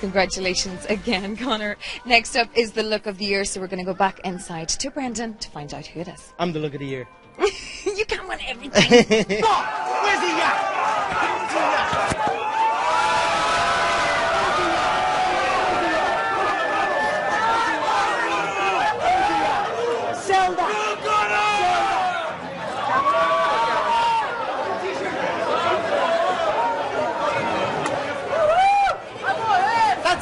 Congratulations again, Conor. Next up is the look of the year, so we're going to go back inside to Brendan to find out who it is. I'm the look of the year. You can't win everything. Where's he at? Where's he at?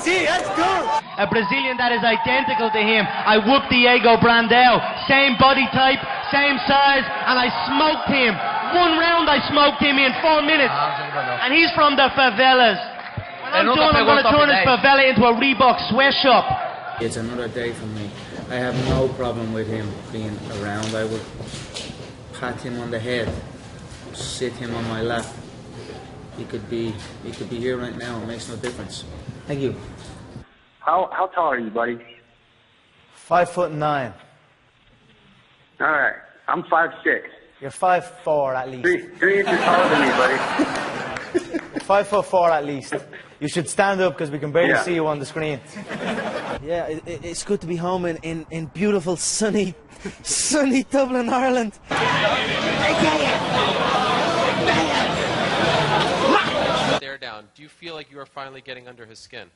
That's good. A Brazilian that is identical to him. I whooped Diego Brandão. Same body type, same size, and I smoked him. One round I smoked him in 4 minutes. And he's from the favelas. When I'm done, I'm going to turn his favela into a Reebok sweatshop. It's another day for me. I have no problem with him being around. I would pat him on the head, sit him on my lap. He could be here right now. It makes no difference. Thank you. How tall are you, buddy? 5'9". All right. I'm 5'6". You're 5'4" at least. 3 inches taller than me, buddy. You're 5'4" at least. You should stand up because we can barely see you on the screen. Yeah, it's good to be home in beautiful sunny Dublin, Ireland. Stare down. Do you feel like you are finally getting under his skin?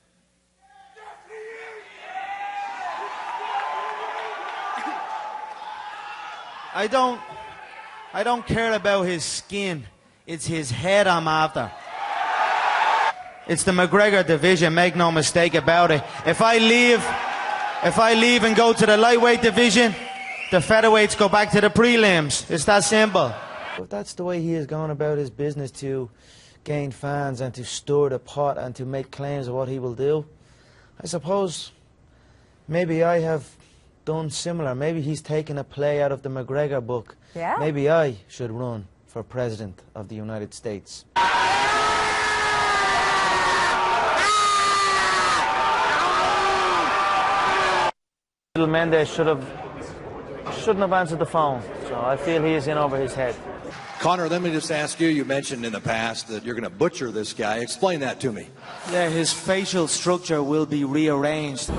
I don't care about his skin. It's his head I'm after. It's the McGregor division, make no mistake about it. If I leave and go to the lightweight division, the featherweights go back to the prelims. It's that simple. If that's the way he is going about his business to gain fans and to stir the pot and to make claims of what he will do, I suppose maybe I have done similar. Maybe he's taken a play out of the McGregor book. Yeah. Maybe I should run for President of the United States. Little Mendes shouldn't have answered the phone, so I feel he is in over his head. Conor, let me just ask you, you mentioned in the past that you're going to butcher this guy. Explain that to me. Yeah, his facial structure will be rearranged.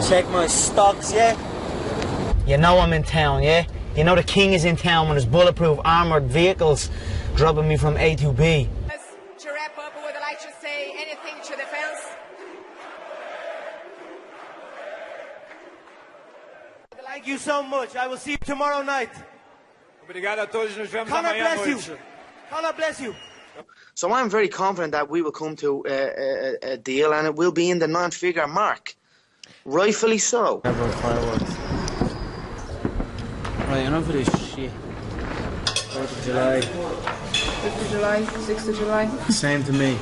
Check my stocks, yeah? You know I'm in town, yeah? You know the king is in town with his bulletproof armoured vehicles dropping me from A to B. To wrap up, would I like to say anything to the fans? Thank you so much. I will see you tomorrow night. Obrigado a todos, nos vemos Conor amanhã à bless noite. you. Conor bless you. So I'm very confident that we will come to a deal, and it will be in the 9-figure mark. Rightfully so. Fireworks. Right, enough of this shit. 4th of July. 5th of July, 6th of July. Same to me.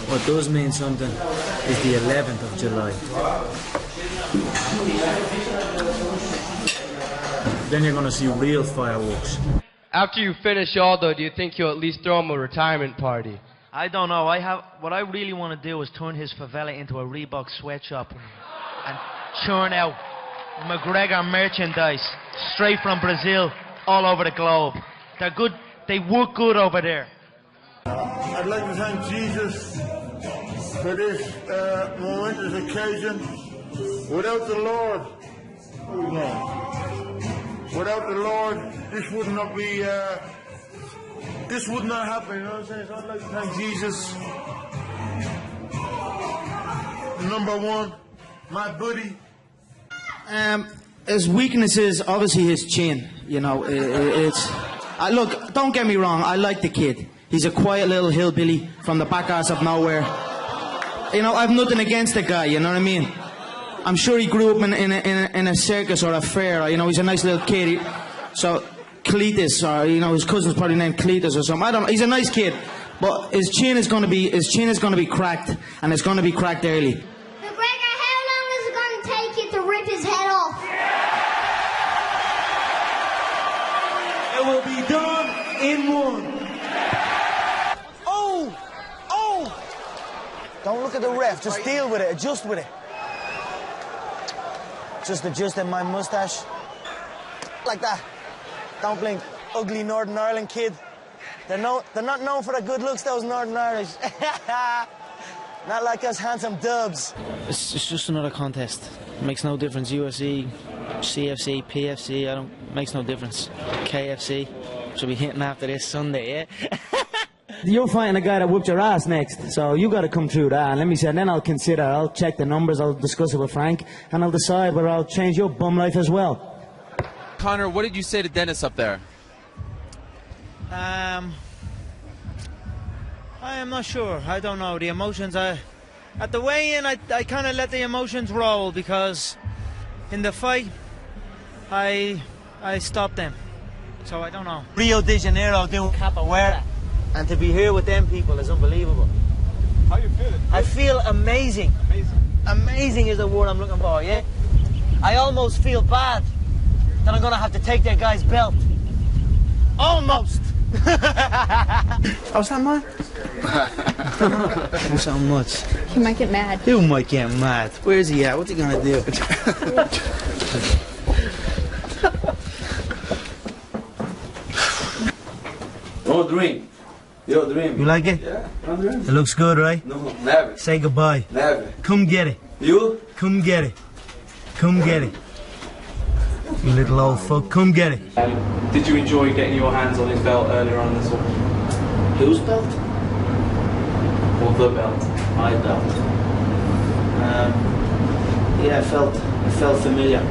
What does mean something is the 11th of July. Then you're going to see real fireworks. After you finish all, though, do you think you'll at least throw him a retirement party? I don't know. What I really want to do is turn his favela into a Reebok sweatshop and churn out McGregor merchandise straight from Brazil all over the globe. They're good. They work good over there. I'd like to thank Jesus for this momentous occasion. Without the Lord, without the Lord, this would not be. This would not happen. You know what I'm saying? So I'd like to thank Jesus. Number one, my buddy. His weakness is obviously his chin. You know, look, don't get me wrong. I like the kid. He's a quiet little hillbilly from the back arse of nowhere. You know, I've nothing against the guy. You know what I mean? I'm sure he grew up in a circus or a fair. Or, you know, he's a nice little kid. So Cletus, or you know, his cousin's probably named Cletus or something. I don't know. He's a nice kid, but his chin is going to be cracked, and it's going to be cracked early. McGregor, how long is it going to take you to rip his head off? It will be done in one. Oh! Don't look at the ref. Just deal with it. Adjust with it. Just adjusting my mustache. Like that. Don't blink. Ugly Northern Ireland kid. They're not known for their good looks, those Northern Irish. Not like us handsome dubs. It's just another contest. It makes no difference. UFC, CFC, PFC, makes no difference. KFC, should be hitting after this Sunday, yeah? You're fighting a guy that whooped your ass next, so you got to come through that. And let me say, and then I'll check the numbers, I'll discuss it with Frank, and I'll decide whether I'll change your bum life as well. Conor, what did you say to Dennis up there? I am not sure. I don't know. The emotions, at the weigh-in, I kind of let the emotions roll, because in the fight, I stopped them. So I don't know. Rio de Janeiro doing capoeira, and to be here with them people is unbelievable. How you feeling? I feel amazing. Amazing is the word I'm looking for, yeah? I almost feel bad that I'm going to have to take that guy's belt. Almost. How's that, man? Thanks so much. He might get mad. Who might get mad? Where's he at? What's he gonna do? No dream. Your dream. You like it? Yeah, I'm dream. It looks good, right? No, never. Say goodbye. Never. Come get it. You? Come get it. Come get it. You little old fuck. Come get it. Did you enjoy getting your hands on his belt earlier on this one? Whose belt? Or the belt? My belt. Yeah, it felt familiar.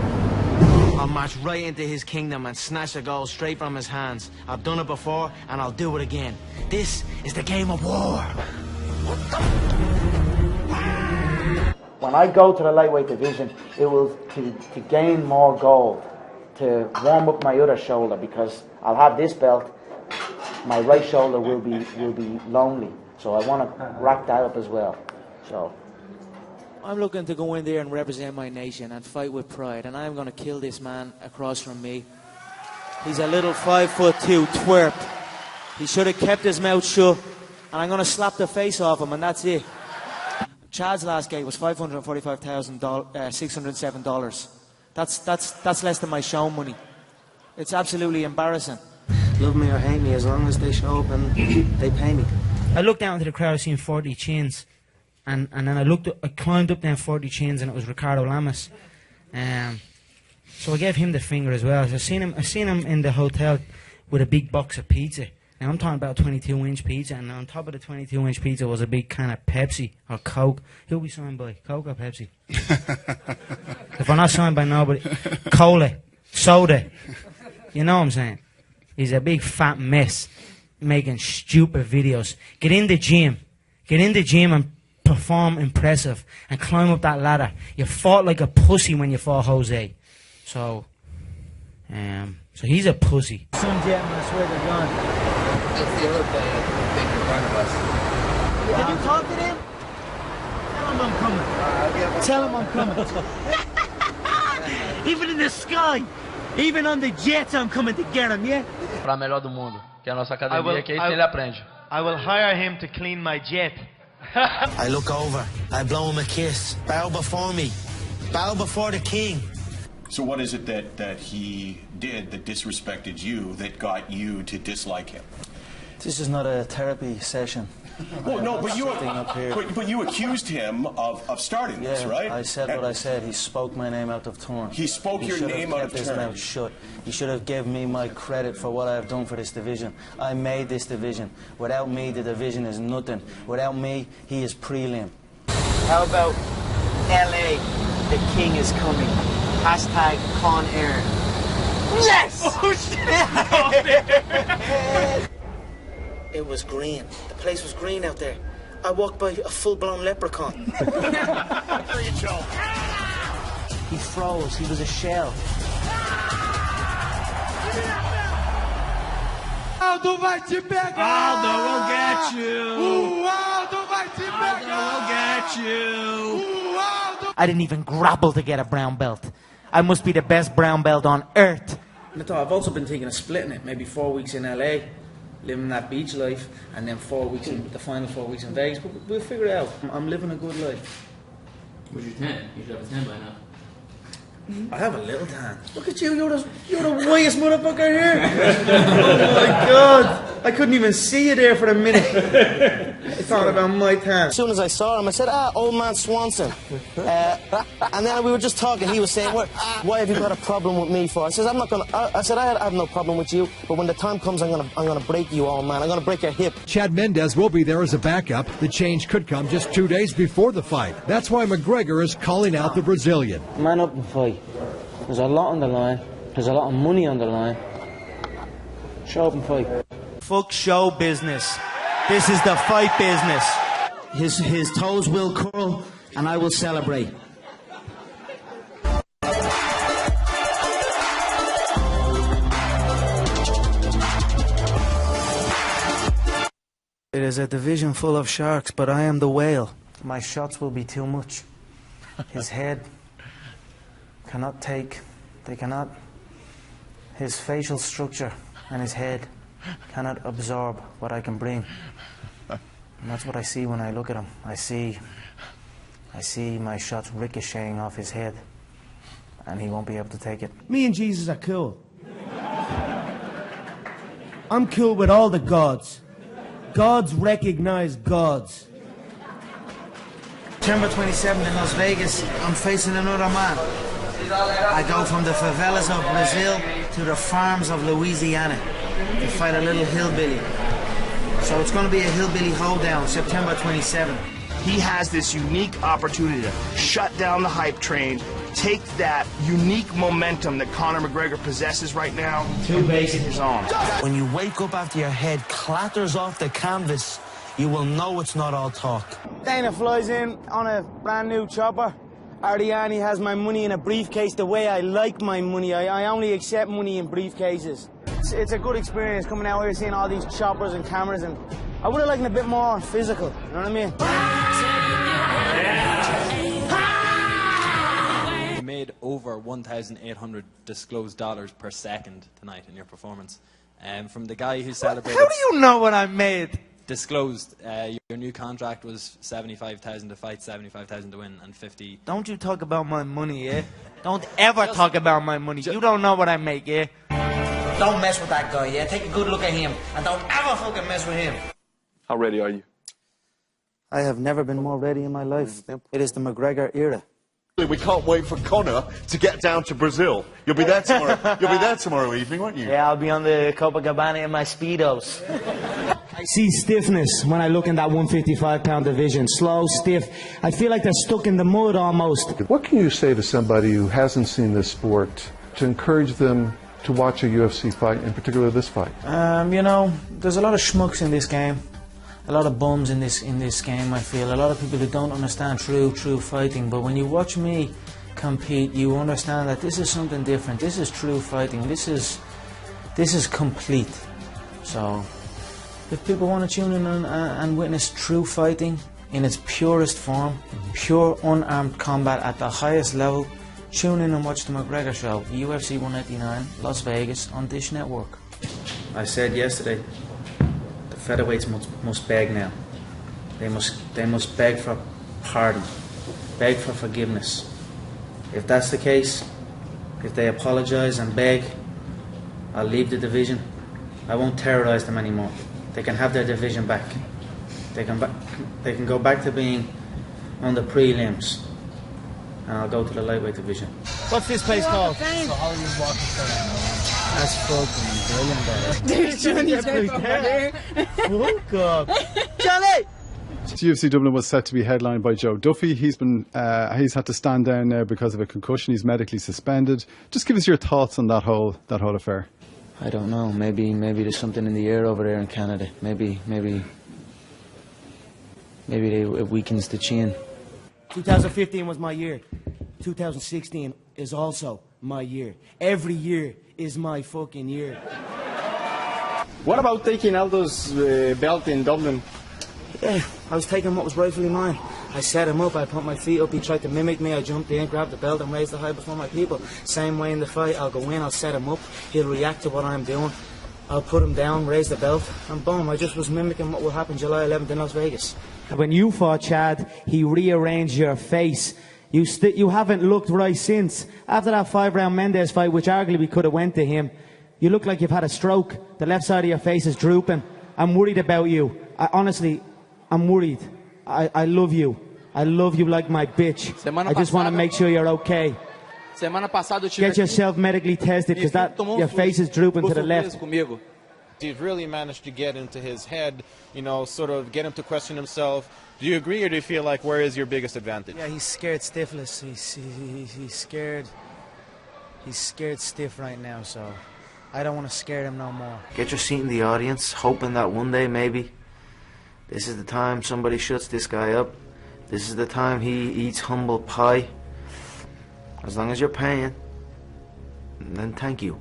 I'll march right into his kingdom and snatch the gold straight from his hands. I've done it before, and I'll do it again. This is the game of war. When I go to the lightweight division, it will to gain more gold, to warm up my other shoulder, because I'll have this belt. My right shoulder will be lonely, so I want to rack that up as well. So I'm looking to go in there and represent my nation and fight with pride, and I'm going to kill this man across from me. He's a little 5'2" twerp. He should have kept his mouth shut, and I'm going to slap the face off him, and that's it. Chad's last gate was $545,607. That's less than my show money. It's absolutely embarrassing. Love me or hate me, as long as they show up and they pay me. I looked down into the crowd, I seen 40 chins, and then I climbed up them 40 chins, and it was Ricardo Lamas. So I gave him the finger as well. So I seen him in the hotel with a big box of pizza. And I'm talking about a 22-inch pizza, and on top of the 22-inch pizza was a big can of Pepsi or Coke. Who'll be signed by? Coke or Pepsi? If I'm not signed by nobody, cola, soda. You know what I'm saying? He's a big fat mess making stupid videos. Get in the gym and perform impressive and climb up that ladder. You fought like a pussy when you fought Jose. So he's a pussy. Some jet, man, I swear to God. That's the other thing in front of us. Did you talk to them? Tell him I'm coming. Tell him I'm coming. Even in the sky, even on the jets, I'm coming to get him, yeah? Pra melhor do mundo, que é a nossa academia, que é isso que ele aprende. I will hire him to clean my jet. I look over, I blow him a kiss. Bow before me. Bow before the king. So what is it that he did that disrespected you, that got you to dislike him? This is not a therapy session. Well, no, but you accused him of starting this, right? I said what I said. He spoke my name out of turn. He spoke your name out of turn. He should have kept his mouth shut. He should have given me my credit for what I have done for this division. I made this division. Without me, the division is nothing. Without me, he is prelim. How about LA? The king is coming. Hashtag Con Air. Yes! Oh, shit! It was green. The place was green out there. I walked by a full-blown leprechaun. He froze. He was a shell. Aldo vai te pegar! Aldo will get you! Aldo vai te pegar! Aldo will get you! Aldo! I didn't even grapple to get a brown belt. I must be the best brown belt on earth. I've also been thinking of splitting it, maybe 4 weeks in LA, living that beach life, and then 4 weeks in the final 4 weeks in Vegas. But we'll figure it out. I'm living a good life. Where's your tent? You should have a tent by now. I have a little tan. Look at you, you're the whitest motherfucker here. Oh my God. I couldn't even see you there for a minute. I thought about my tan. As soon as I saw him, I said, old man Swanson. And then we were just talking. He was saying, why have you got a problem with me for? I said, I have no problem with you, but when the time comes, I'm gonna break you, old man. I'm gonna break your hip. Chad Mendes will be there as a backup. The change could come just 2 days before the fight. That's why McGregor is calling out the Brazilian. Man up and fight. There's a lot on the line. There's a lot of money on the line. Show up and fight. Fuck show business. This is the fight business. His toes will curl, and I will celebrate. It is a division full of sharks, but I am the whale. My shots will be too much. His head cannot take, they cannot, his facial structure and his head cannot absorb what I can bring. And that's what I see when I look at him. I see my shots ricocheting off his head, and he won't be able to take it. Me and Jesus are cool. I'm cool with all the gods. Gods recognize gods. September 27th in Las Vegas, I'm facing another man. I go from the favelas of Brazil to the farms of Louisiana to fight a little hillbilly. So it's going to be a hillbilly hoedown, September 27th. He has this unique opportunity to shut down the hype train, take that unique momentum that Conor McGregor possesses right now. Two bases his own. When you wake up after your head clatters off the canvas, you will know it's not all talk. Dana flies in on a brand new chopper. Ardiani has my money in a briefcase the way I like my money. I only accept money in briefcases. It's a good experience coming out here, seeing all these choppers and cameras, and I would have liked it a bit more physical, you know what I mean? You made over 1,800 disclosed dollars per second tonight in your performance. From the guy who celebrated... How do you know what I made? Disclosed, your new contract was 75,000 to fight, 75,000 to win, and 50. Don't you talk about my money, yeah? Don't ever talk about my money. You don't know what I make, yeah? Don't mess with that guy, yeah? Take a good look at him, and don't ever fucking mess with him. How ready are you? I have never been more ready in my life. It is the McGregor era. We can't wait for Conor to get down to Brazil. You'll be there tomorrow. You'll be there tomorrow evening, won't you? Yeah, I'll be on the Copacabana in my Speedos. I see stiffness when I look in that 155-pound division. Slow, stiff. I feel like they're stuck in the mud almost. What can you say to somebody who hasn't seen this sport to encourage them to watch a UFC fight, in particular this fight? You know, there's a lot of schmucks in this game. A lot of bums in this game, I feel. A lot of people who don't understand true fighting. But when you watch me compete, you understand that this is something different. This is true fighting. This is complete. So, if people want to tune in and witness true fighting in its purest form, pure unarmed combat at the highest level, tune in and watch the McGregor Show, UFC 189, Las Vegas, on Dish Network. I said yesterday, the featherweights must beg now. They must beg for pardon, beg for forgiveness. If that's the case, if they apologize and beg, I'll leave the division. I won't terrorize them anymore. They can have their division back. They can go back to being on the prelims, and I'll go to the lightweight division. What's this place called? That's fucking brilliant, There's Johnny's there. Oh God, Johnny! UFC Dublin was set to be headlined by Joe Duffy. He's had to stand down now because of a concussion. He's medically suspended. Just give us your thoughts on that whole affair. I don't know. Maybe there's something in the air over there in Canada. Maybe it weakens the chin. 2015 was my year. 2016 is also my year. Every year is my fucking year. What about taking Aldo's belt in Dublin? Yeah, I was taking what was rightfully mine. I set him up, I put my feet up, he tried to mimic me, I jumped in, grabbed the belt and raised the high before my people. Same way in the fight, I'll go in, I'll set him up, he'll react to what I'm doing. I'll put him down, raise the belt, and boom, I just was mimicking what will happen July 11th in Las Vegas. When you fought Chad, he rearranged your face. You haven't looked right since. After that 5-round Mendes fight, which arguably could have went to him, you look like you've had a stroke. The left side of your face is drooping. I'm worried about you. Honestly, I'm worried. I love you. I love you like my bitch. I just want to make sure you're okay. Semana passada eu tive Get yourself medically tested because your face is drooping to the left. You've really managed to get into his head, you know, sort of get him to question himself. Do you agree, or do you feel like where is your biggest advantage? Yeah, he's scared stiffless. He's scared. He's scared stiff right now, so I don't want to scare him no more. Get your seat in the audience, hoping that one day maybe this is the time somebody shuts this guy up. This is the time he eats humble pie. As long as you're paying, then thank you.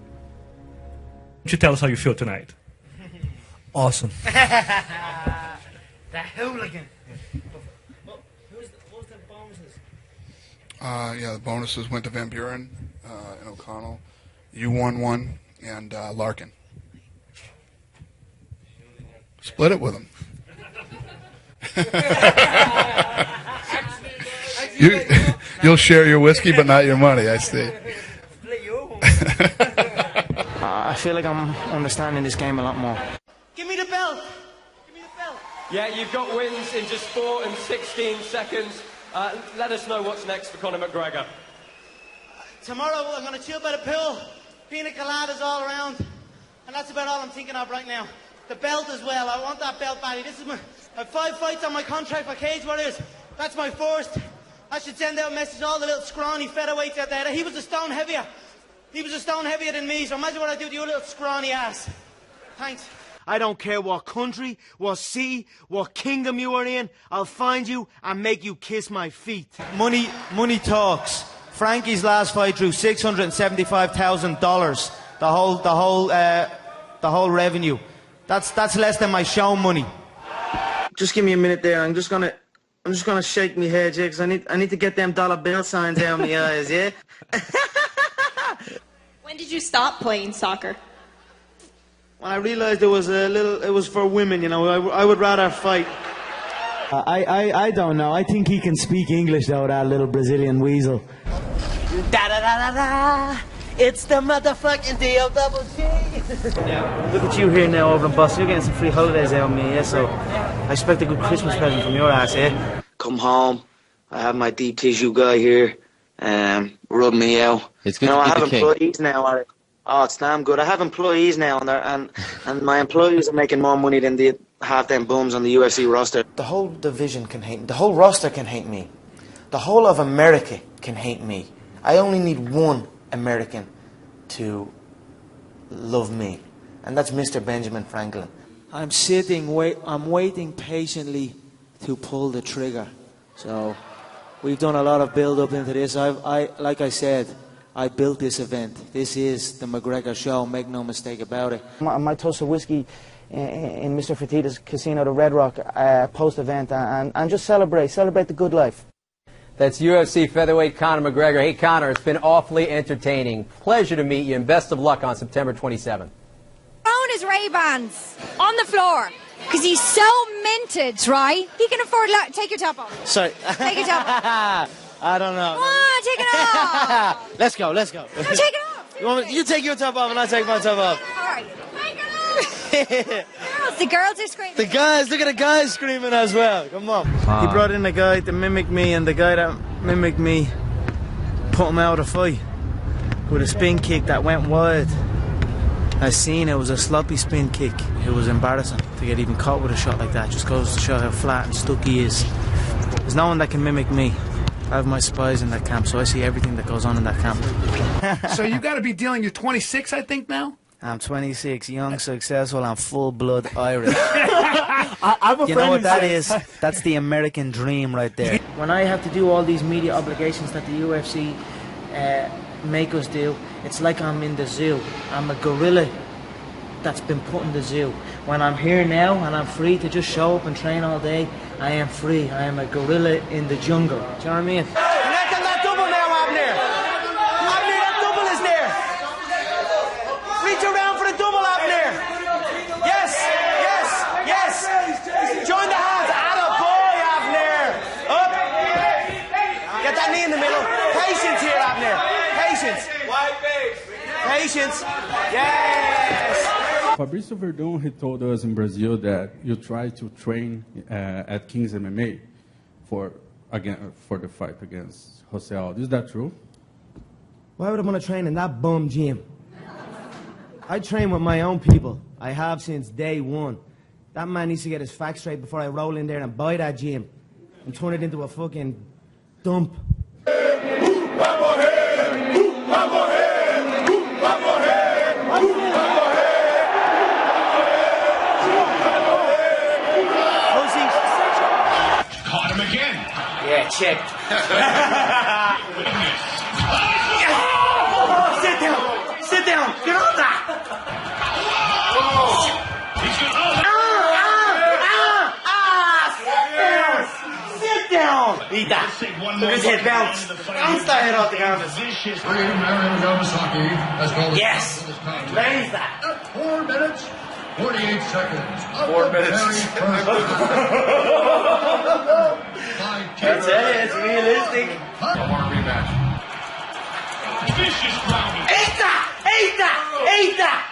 Would you tell us how you feel tonight? Awesome. The hooligan. What was the bonuses? Yeah, the bonuses went to Van Buren and O'Connell. You won one, and Larkin. Split it with him. You'll share your whiskey, but not your money, I see. I feel like I'm understanding this game a lot more. Give me the belt. Give me the belt. Yeah, you've got wins in just 4 and 16 seconds. Let us know what's next for Conor McGregor. Tomorrow I'm going to chill by the pool. Pina coladas all around. And that's about all I'm thinking of right now. The belt as well. I want that belt badly. This is I have 5 fights on my contract for Cage Warriors. That's my first. I should send out a message to all the little scrawny featherweights out there that he was a stone heavier. He was a stone heavier than me, so imagine what I do to your little scrawny ass. Thanks. I don't care what country, what city, what kingdom you are in. I'll find you and make you kiss my feet. Money talks. Frankie's last fight drew $675,000. The whole revenue. That's less than my show money. Just give me a minute there. I'm just gonna shake my head, yeah, because I need to get them dollar bill signs out of my eyes, yeah. When did you stop playing soccer? When I realised it was for women, you know, I would rather fight. I don't know. I think he can speak English though, that little Brazilian weasel. Da da da da da. It's the motherfucking D-O-double-G. Look at you here now over in Boston. You're getting some free holidays out of me, yeah? So I expect a good Christmas present from your ass, yeah? Come home. I have my deep tissue guy here. Rub me out. It's good to be I have the king. employees now. Oh, it's damn good. I have employees now, and my employees are making more money than the half them bums on the UFC roster. The whole division can hate me. The whole roster can hate me. The whole of America can hate me. I only need one American to love me, and that's Mr. Benjamin Franklin. I'm waiting patiently to pull the trigger. So we've done a lot of build up into this. Like I said, I built this event. This is the McGregor show, make no mistake about it. I might toast a whiskey in Mr. Fertitta's casino, the Red Rock, post-event, and just celebrate the good life. That's UFC featherweight Conor McGregor. Hey, Conor, it's been awfully entertaining. Pleasure to meet you, and best of luck on September 27th. Throwing his Ray-Bans on the floor because he's so minted, right? He can afford. Take your top off. Sorry. Take your top off. I don't know. Come on, take it off. Let's go. No, take it off. You take your top off and I take my top off. All right. Take it off. The girls are screaming. The guys, look at the guys screaming as well. Come on. He brought in a guy to mimic me, and the guy that mimicked me put him out of the fight with a spin kick that went wide. I seen it was a sloppy spin kick. It was embarrassing to get even caught with a shot like that. Just goes to show how flat and stuck he is. There's no one that can mimic me. I have my spies in that camp, so I see everything that goes on in that camp. So you got to be dealing. You're 26, I think, now? I'm 26, young, successful, and full-blood Irish. I'm a You know what that is? That's the American dream right there. When I have to do all these media obligations that the UFC make us do, it's like I'm in the zoo. I'm a gorilla that's been put in the zoo. When I'm here now and I'm free to just show up and train all day, I am free. I am a gorilla in the jungle. Do you know what I mean? That double now, Abner. Abner, that double is there. Reach around for the double, Abner. Yes, yes, yes. Join the hands. Atta boy, Abner. Up. Get that knee in the middle. Patience here, Abner. Patience. Patience. Yes. Fabrício Verdun, he told us in Brazil that you try to train at King's MMA for the fight against Jose Aldo. Is that true? Why would I want to train in that bum gym? I train with my own people. I have since day one. That man needs to get his facts straight before I roll in there and buy that gym and turn it into a fucking dump. Caught him again. Yeah, check. Sit down. Sit down. Get on that. Sit down. Eat that. Look at his head bounce. Bounce that head off the ground. Yes. Raise that. 4 minutes, 48 seconds. 4 minutes. I tell you, it's realistic. I want a rematch. Vicious grounding. Eat that! Eat that! Eat that!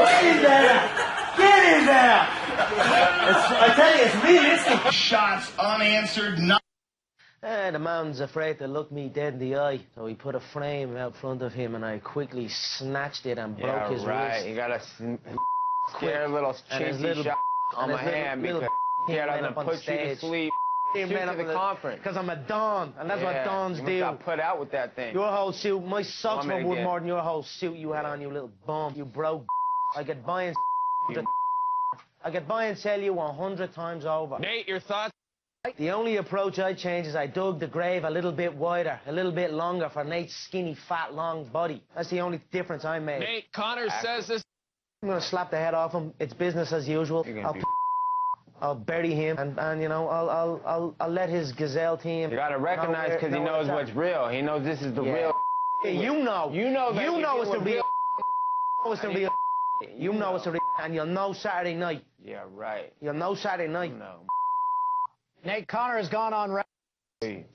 Get in there! Get in there! I tell you, it's realistic. Shots unanswered. The man's afraid to look me dead in the eye, so he put a frame out front of him, and I quickly snatched it and broke his wrist. You got a scare little cheeky shot on my hand because scared I'm gonna put you to sleep. Shoot to the conference. Because I'm a Don, and that's what Dons do. You got put out with that thing. Your whole suit, my socks were worth more than your whole suit you had on, you little bum. You broke. I could buy and sell you 100 times over. Nate, your thoughts? The only approach I changed is I dug the grave a little bit wider, a little bit longer for Nate's skinny, fat, long body. That's the only difference I made. Nate, Conor says this. I'm gonna slap the head off him. It's business as usual. I'll bury him, and you know, I'll let his gazelle team. You gotta recognize because he knows what's real. He knows this is the real. You know. You know that. You know it's the real. It's the real. You know it's the real, and you'll know Saturday night. Yeah, right. You'll know Saturday night. No. Nate, Conor has gone on.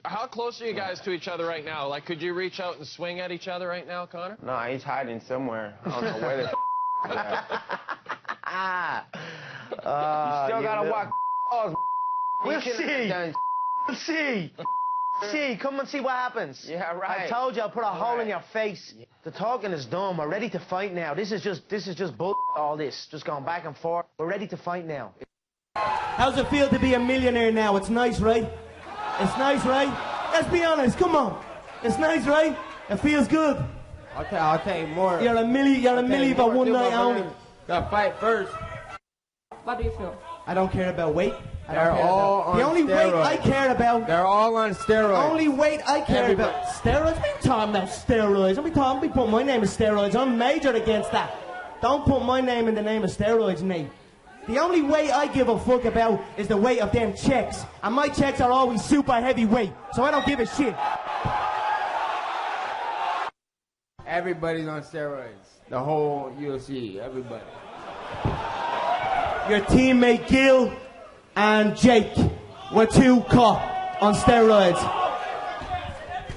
How close are you guys to each other right now? Like, could you reach out and swing at each other right now, Conor? No, he's hiding somewhere. I don't know where this. Still gotta walk. We'll see. We'll see. See, come and see what happens. Yeah, right. I told you I'll put a hole in your face. The talking is done. We're ready to fight now. This is just bull. All this, just going back and forth. We're ready to fight now. How's it feel to be a millionaire now? It's nice, right? It's nice, right? Let's be honest. Come on. It's nice, right? It feels good. I'll tell you more. You're a milli for one night only. Gotta fight first. What do you feel? I don't care about weight. They're all on steroids. The only weight I care about. They're all on steroids. Only weight I care about. Steroids? What are you talking about steroids? Don't be putting my name in steroids. I'm major against that. Don't put my name in the name of steroids, Nate. The only weight I give a fuck about is the weight of them checks. And my checks are always super heavyweight. So I don't give a shit. Everybody's on steroids. The whole UFC, everybody. Your teammate Gil and Jake were two caught on steroids.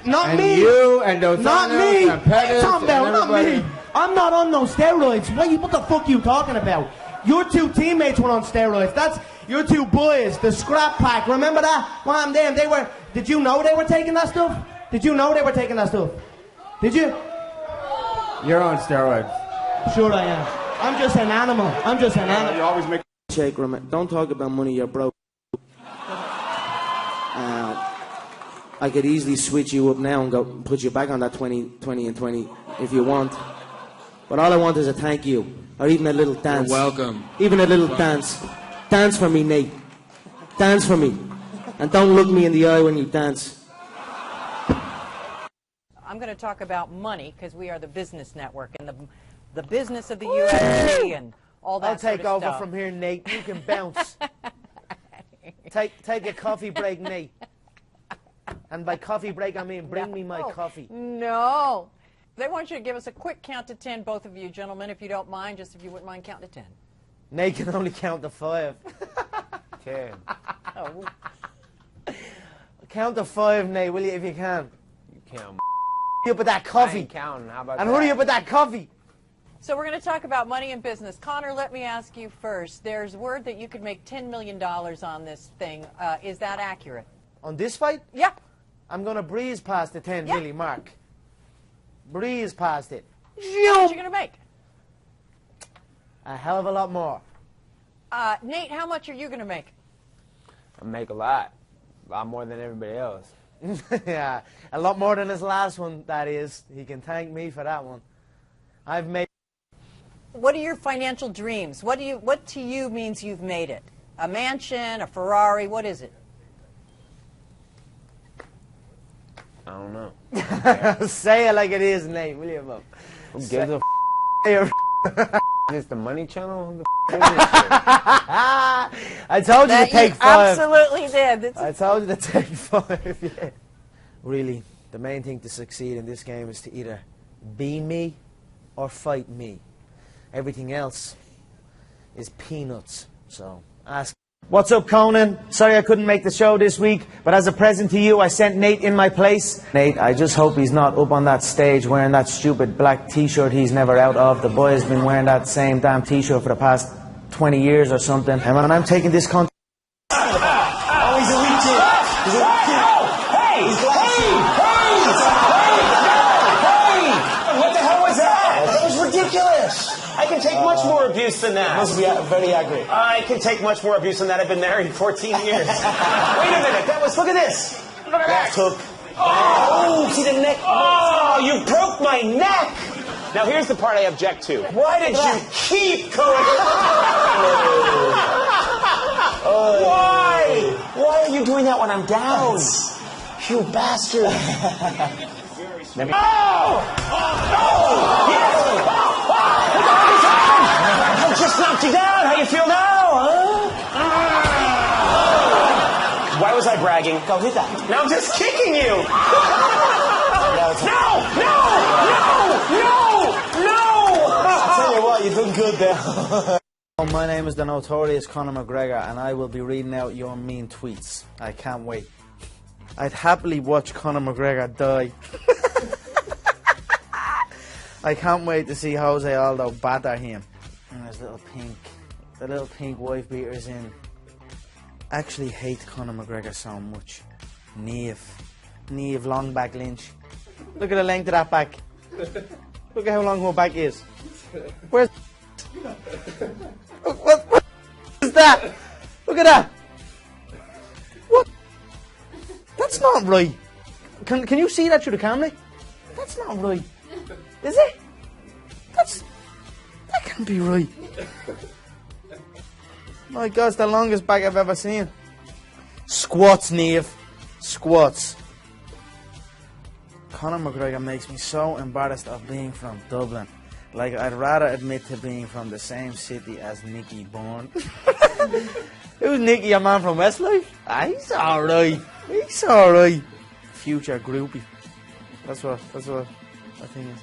Not and me. You and those not me. And Pettis Tom and Bell, not me. I'm not on no steroids. What the fuck are you talking about? Your two teammates were on steroids. That's your two boys, the scrap pack. Remember that? What happened to them? They were. Did you know they were taking that stuff? Did you know they were taking that stuff? Did you? You're on steroids. Sure I am. I'm just an animal. I'm just an animal. You always make. Shake, don't talk about money. You're broke. I could easily switch you up now and go put you back on that 20 and 20 if you want. But all I want is a thank you. Or even a little dance. You're welcome. Even a little dance. Dance for me, Nate. Dance for me. And don't look me in the eye when you dance. I'm going to talk about money because we are the business network and the business of the UFC and all that I'll take sort of over stuff. from here, Nate. You can bounce. Take a coffee break, Nate. And by coffee break, I mean bring me my coffee. No. They want you to give us a quick count to 10, both of you gentlemen, if you don't mind, just if you wouldn't mind counting to 10. Nate can only count to 5. 10. Oh. Count to 5, Nate, will you, if you can? You count. you up with that I coffee? ain't counting. How about And that? hurry up with that coffee. So we're going to talk about money and business. Connor, let me ask you first. There's word that you could make $10 million on this thing. Is that accurate? On this fight? Yeah. I'm going to breeze past the 10 million mark. Breeze past it. How much are you going to make? A hell of a lot more. Nate, how much are you going to make? I make a lot more than everybody else. Yeah, a lot more than his last one, that is. He can thank me for that one. I've made... What are your financial dreams? What to you means you've made it? A mansion, a Ferrari, what is it? I don't know. Say it like it is, Nate, will you, Bob? Who gives a Is this the Money Channel? Who the is this shit? I told you to take You 5. absolutely did. I told you to take 5, yeah. Really, the main thing to succeed in this game is to either be me or fight me. Everything else is peanuts, so ask. What's up, Conan? Sorry I couldn't make the show this week, but as a present to you, I sent Nate in my place. Nate, I just hope he's not up on that stage wearing that stupid black t-shirt he's never out of. The boy has been wearing that same damn t-shirt for the past 20 years or something. And when I'm taking this contest... Oh, he's a weak kid. He's a weak kid. Hey! He's glassy. Hey! What the hell was that? That was ridiculous. I can take much more abuse than that. Must be very angry. I can take much more abuse than that. I've been married 14 years. Wait a minute. That was, look at this. Look at that. Hook. Oh, see the neck. Oh, you broke my neck. Now here's the part I object to. Why did you keep going? Why? Why are you doing that when I'm down? You bastard. Oh! Oh! Yes! I just knocked you down. How you feel now, huh? Why was I bragging? Go hit that. Now I'm just kicking you. No! I'll tell you what, you done good there. My name is the notorious Conor McGregor, and I will be reading out your mean tweets. I can't wait. I'd happily watch Conor McGregor die. I can't wait to see Jose Aldo batter him. And there's the little pink wife beaters in. Actually hate Conor McGregor so much. Neve, long back Lynch. Look at the length of that back. Look at how long her back is. Where's... What is that? Look at that. What? That's not right. Can you see that through the camera? That's not right. Is it? That can't be right. My God, it's the longest back I've ever seen. Squats, Neve. Squats. Conor McGregor makes me so embarrassed of being from Dublin. Like, I'd rather admit to being from the same city as Nicky Bourne. Who's Nicky, a man from Westlife? Ah, he's alright. He's alright. Future groupie. That's what I think is.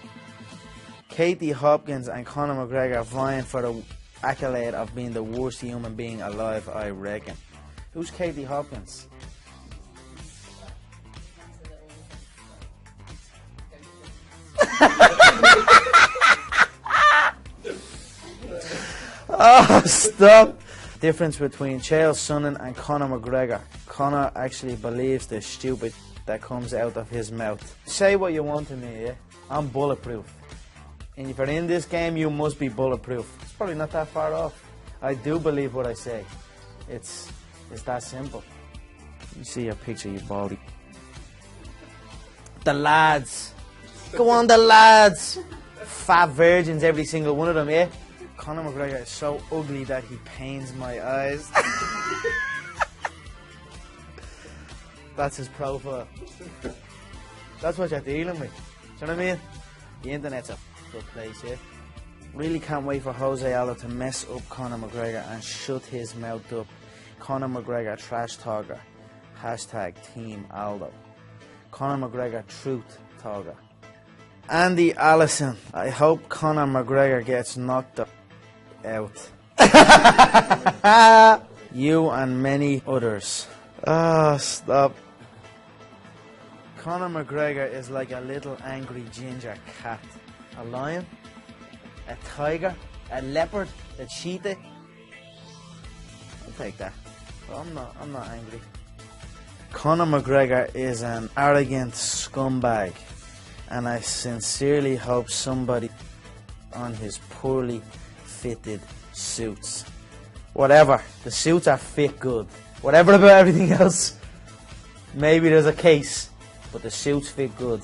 Katie Hopkins and Conor McGregor vying for the accolade of being the worst human being alive, I reckon. Who's Katie Hopkins? Oh, stop. Difference between Chael Sonnen and Conor McGregor. Conor actually believes the stupid that comes out of his mouth. Say what you want to me, yeah? I'm bulletproof. And if you're in this game, you must be bulletproof. It's probably not that far off. I do believe what I say. It's that simple. You see your picture, you baldy. The lads. Go on, the lads. Fat virgins, every single one of them, yeah? Conor McGregor is so ugly that he pains my eyes. That's his profile. That's what you're dealing with. Do you know what I mean? The internet's a good place, yeah? Really can't wait for Jose Aldo to mess up Conor McGregor and shut his mouth up. Conor McGregor trash talker. Hashtag Team Aldo. Conor McGregor truth talker. Andy Allison. I hope Conor McGregor gets knocked out. You and many others. Ah, stop. Conor McGregor is like a little angry ginger cat. A lion, a tiger, a leopard, a cheetah. I'll take that. But I'm not angry. Conor McGregor is an arrogant scumbag, and I sincerely hope somebody on his poorly fitted suits. Whatever, the suits are fit good. Whatever about everything else, maybe there's a case, but the suits fit good.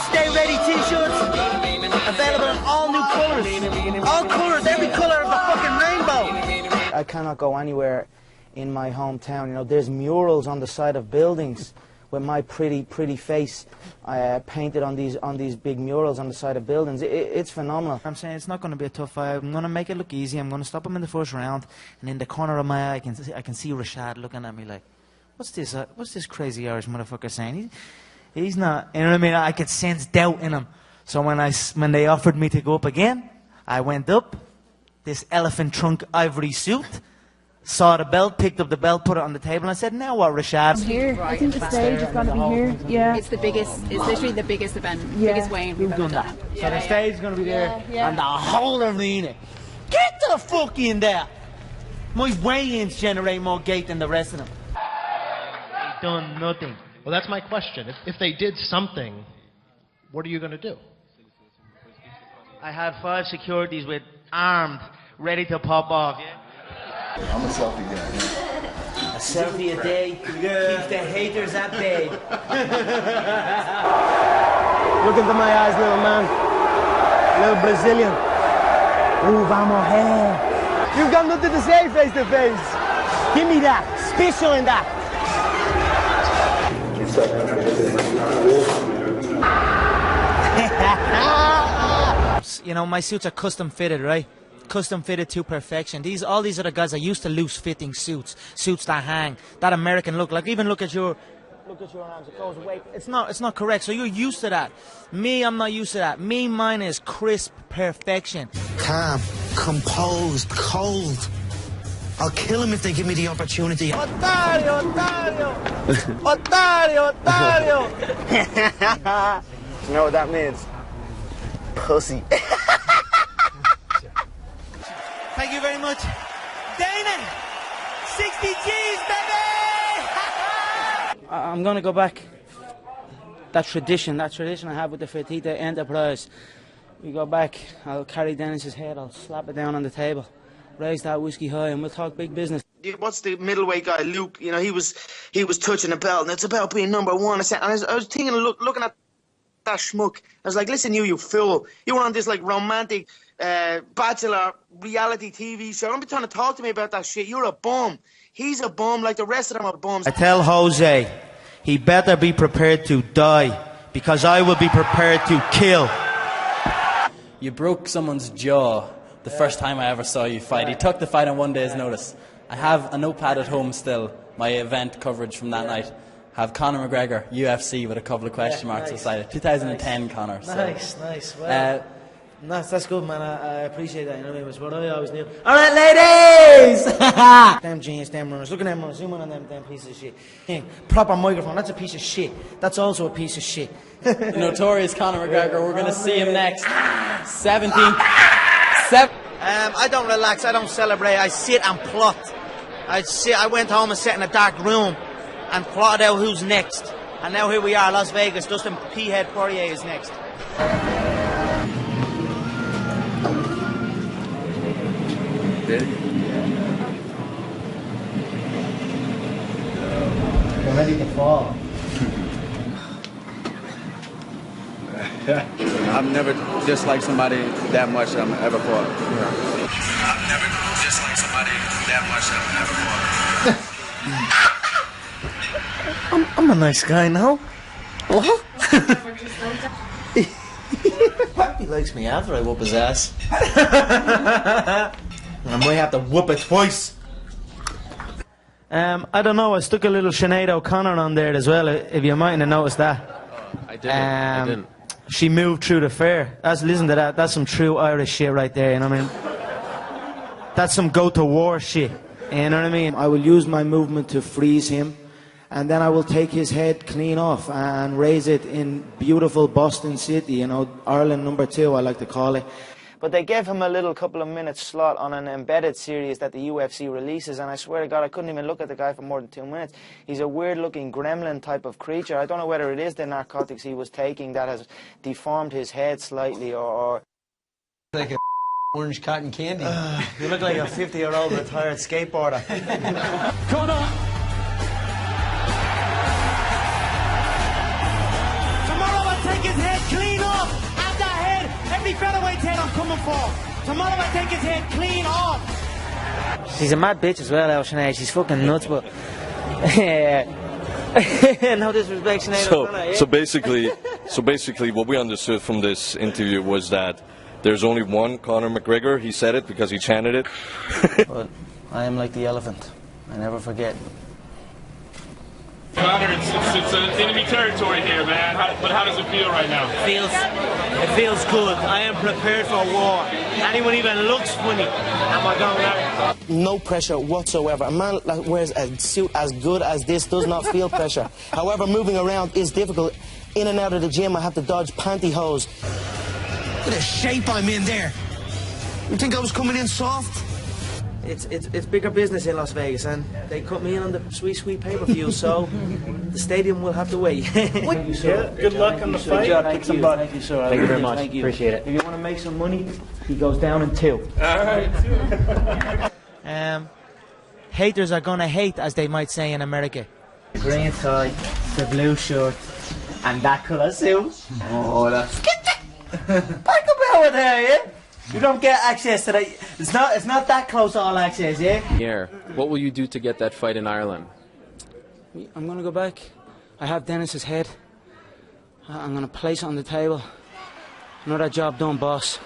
Stay Ready t-shirts. Available in all new colours. All colours, every colour of the fucking rainbow. I cannot go anywhere in my hometown. You know, there's murals on the side of buildings with my pretty face painted on these big murals on the side of buildings. It's phenomenal. I'm saying it's not going to be a tough fight. I'm going to make it look easy. I'm going to stop him in the first round, and in the corner of my eye, I can see Rashad looking at me like, what's this crazy Irish motherfucker saying? He's not. You know what I mean? I could sense doubt in him. So when they offered me to go up again, I went up. This elephant trunk ivory suit. Saw the belt, picked up the belt, put it on the table, and I said, "Now what, Rashad?" Here, I think the stage is going to be here. Yeah, it's the biggest. It's literally the biggest event, biggest weigh-in we've done that. So the stage is going to be there, and the whole arena. Get the fuck in there. My weigh-ins generate more gate than the rest of them. They've done nothing. Well, that's my question. If they did something, what are you going to do? I had 5 securities with armed, ready to pop off. I'm a selfie guy. Yeah. A selfie a day keeps the haters at bay. Look into my eyes, little man. Little Brazilian. Ooh, vamos here. You've got nothing to say face to face. Give me that. Special in that. You know, my suits are custom fitted, right? Custom fitted to perfection. All these other guys are used to loose fitting suits that hang, that American look. Like even look at your arms, it goes away. It's not correct. So you're used to that. Me, I'm not used to that. Mine is crisp perfection. Calm, composed, cold. I'll kill him if they give me the opportunity. Otario, Otario, Otario, Otario. You know what that means? Pussy. Thank you very much. Dana, 60 G's, baby! I'm going to go back. That tradition I have with the Fertitta Enterprise. We go back, I'll carry Dennis's head, I'll slap it down on the table, raise that whiskey high, and we'll talk big business. What's the middleweight guy, Luke? You know, he was touching the belt, and it's about being number one. I was thinking, looking at that schmuck. I was like, listen, you fool. You were on this like romantic bachelor reality TV show. Don't be trying to talk to me about that shit. You're a bum. He's a bum like the rest of them are bums. I tell Jose, he better be prepared to die, because I will be prepared to kill. You broke someone's jaw the first time I ever saw you fight. He took the fight on one day's notice. I have a notepad at home still, my event coverage from that night. Have Conor McGregor, UFC, with a couple of question marks beside it. 2010 Conor. So. Nice. Well, that's good, man. I appreciate that. You know what I mean? It's what I always knew. All right, ladies! Damn genius, damn runners. Look at them runners. Zoom in on them damn pieces of shit. Proper microphone. That's a piece of shit. That's also a piece of shit. The notorious Conor McGregor. We're going to see him next. 17th. I don't relax. I don't celebrate. I sit and plot. I went home and sat in a dark room and plotted out who's next. And now here we are, Las Vegas. Dustin P-Head Poirier is next. We're ready to fall. I've never disliked somebody that much that I'm ever fought. I've never disliked somebody that much that I'm ever fought. I'm a nice guy now. What? He likes me after I whoop his ass. I might have to whoop it twice. I don't know, I stuck a little Sinead O'Connor on there as well, if you mightn't have noticed that. I didn't. She moved through the fair. Listen to that. That's some true Irish shit right there, you know what I mean? That's some go-to-war shit, you know what I mean? I will use my movement to freeze him, and then I will take his head clean off and raise it in beautiful Boston City, you know, Ireland #2, I like to call it. But they gave him a little couple of minutes slot on an embedded series that the UFC releases, and I swear to God, I couldn't even look at the guy for more than 2 minutes. He's a weird-looking gremlin type of creature. I don't know whether it is the narcotics he was taking that has deformed his head slightly, or... Like a orange cotton candy. You look like a 50-year-old retired skateboarder. Conor! Tomorrow I'll take his head fall. Tomorrow I take his head clean off. She's a mad bitch as well, Sinead. She's fucking nuts, but no disrespect, Sinead. So basically, what we understood from this interview was that there's only one Conor McGregor. He said it because he chanted it. But I am like the elephant. I never forget. Conor, it's enemy territory here, man. But how does it feel right now? It feels good. I am prepared for war. Anyone even looks funny, and we're going out. No pressure whatsoever. A man that wears a suit as good as this does not feel pressure. However, moving around is difficult. In and out of the gym, I have to dodge pantyhose. Look at the shape I'm in there. You think I was coming in soft? It's bigger business in Las Vegas, and they cut me in on the sweet pay-per-view, so the stadium will have to wait. Thank you, sir. Good luck on the fight. Thank you, thank you, sir. Thank you very much. Thank you. Appreciate it. If you want to make some money, he goes down in 2. All right. Haters are gonna hate, as they might say in America. The green tie, the blue shirt, and that colour suit. Oh, that's... Back up over there, yeah? You don't get access to that. It's not that close all access, yeah? Yeah. What will you do to get that fight in Ireland? I'm going to go back. I have Dennis's head. I'm going to place it on the table. Another job done, boss.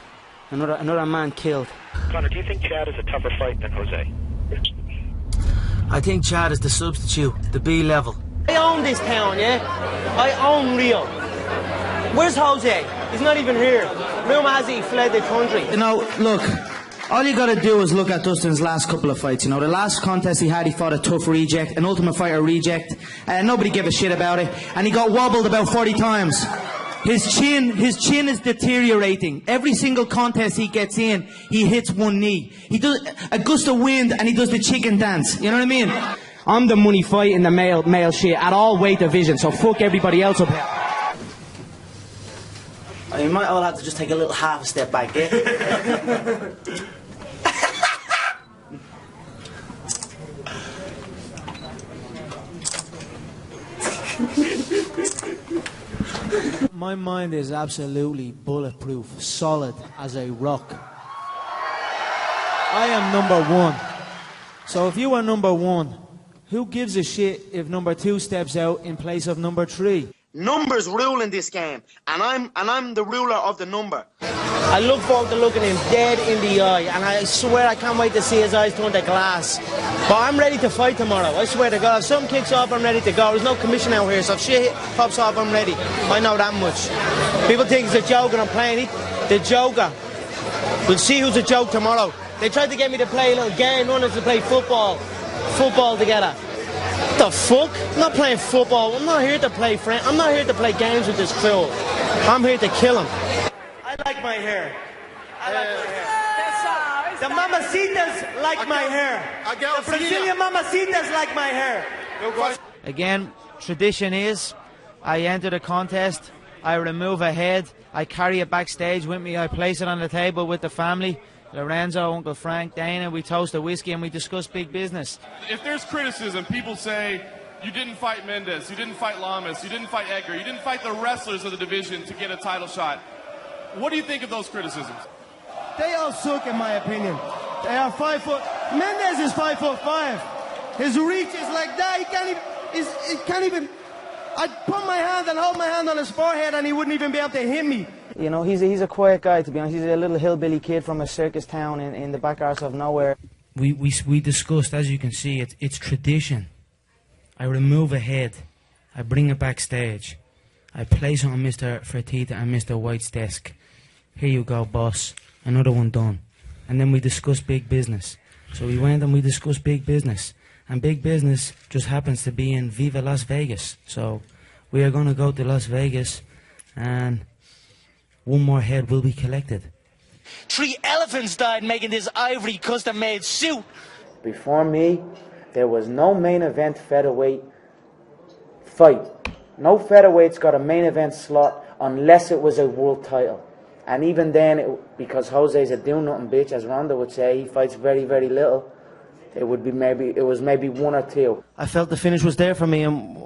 Another man killed. Conor, do you think Chad is a tougher fight than Jose? I think Chad is the substitute, the B level. I own this town, yeah? I own Rio. Where's Jose? He's not even here. Rumour has he fled the country. You know, look, all you gotta do is look at Dustin's last couple of fights. You know, the last contest he had, he fought a tough reject, an Ultimate Fighter reject, and nobody gave a shit about it, and he got wobbled about 40 times. His chin is deteriorating. Every single contest he gets in, he hits one knee. He does a gust of wind, and he does the chicken dance. You know what I mean? I'm the money fight in the male shit at all weight division, so fuck everybody else up here. You might all have to just take a little half a step back, yeah? My mind is absolutely bulletproof, solid as a rock. I am number one. So if you are number one, who gives a shit if number 2 steps out in place of number 3? Numbers rule in this game, and I'm the ruler of the number. I look forward to looking him dead in the eye, and I swear I can't wait to see his eyes turn to glass. But I'm ready to fight tomorrow, I swear to God. If something kicks off, I'm ready to go. There's no commission out here, so if shit pops off, I'm ready. I know that much. People think it's a joke and I'm playing it. The joker. We'll see who's a joke tomorrow. They tried to get me to play a little game, wanted to play football together. What the fuck? I'm not playing football. I'm not here to play I'm not here to play games with this crew. I'm here to kill him. I like my hair. I like my hair. The mamacitas like my hair. The Brazilian mamacitas like my hair. Again, tradition is, I enter the contest, I remove a head, I carry it backstage with me, I place it on the table with the family. Lorenzo, Uncle Frank, Dana, we toast a whiskey and we discuss big business. If there's criticism, people say, you didn't fight Mendes, you didn't fight Lamas, you didn't fight Edgar, you didn't fight the wrestlers of the division to get a title shot. What do you think of those criticisms? They all suck in my opinion. They are 5 foot. Mendes is 5'5". His reach is like that. He can't even. I'd put my hand and hold my hand on his forehead and he wouldn't even be able to hit me. You know, he's a quiet guy, to be honest. He's a little hillbilly kid from a circus town in the back arse of nowhere. We discussed, as you can see, it's tradition. I remove a head, I bring it backstage, I place it on Mr. Fertitta and Mr. White's desk. Here you go, boss. Another one done. And then we discuss big business. So we went and we discussed big business. And big business just happens to be in Viva Las Vegas. So we are going to go to Las Vegas and one more head will be collected. 3 elephants died making this ivory custom-made suit. Before me, there was no main event featherweight fight. No featherweight's got a main event slot unless it was a world title. And even then, because Jose's a do-nothing bitch, as Ronda would say, he fights very, very little. It was maybe 1 or 2. I felt the finish was there for me, and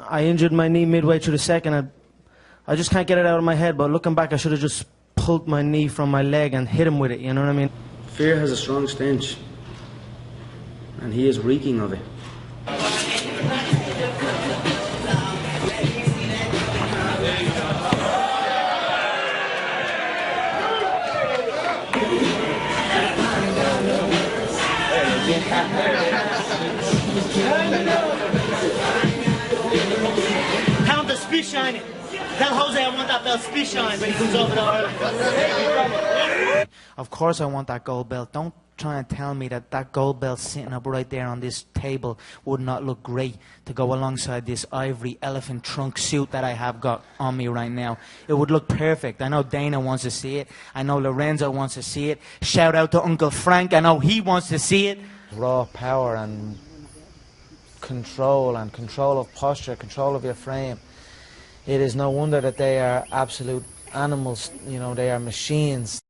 I injured my knee midway through the second. I just can't get it out of my head, but looking back, I should have just pulled my knee from my leg and hit him with it, you know what I mean? Fear has a strong stench, and he is reeking of it. Tell him to speed shine it. Tell Jose I want that belt speed shine when he comes over to Ireland. Of course I want that gold belt. Don't try and tell me that that gold belt sitting up right there on this table would not look great to go alongside this ivory elephant trunk suit that I have got on me right now. It would look perfect. I know Dana wants to see it. I know Lorenzo wants to see it. Shout out to Uncle Frank. I know he wants to see it. Raw power and control of posture, control of your frame. It is no wonder that they are absolute animals, you know, they are machines.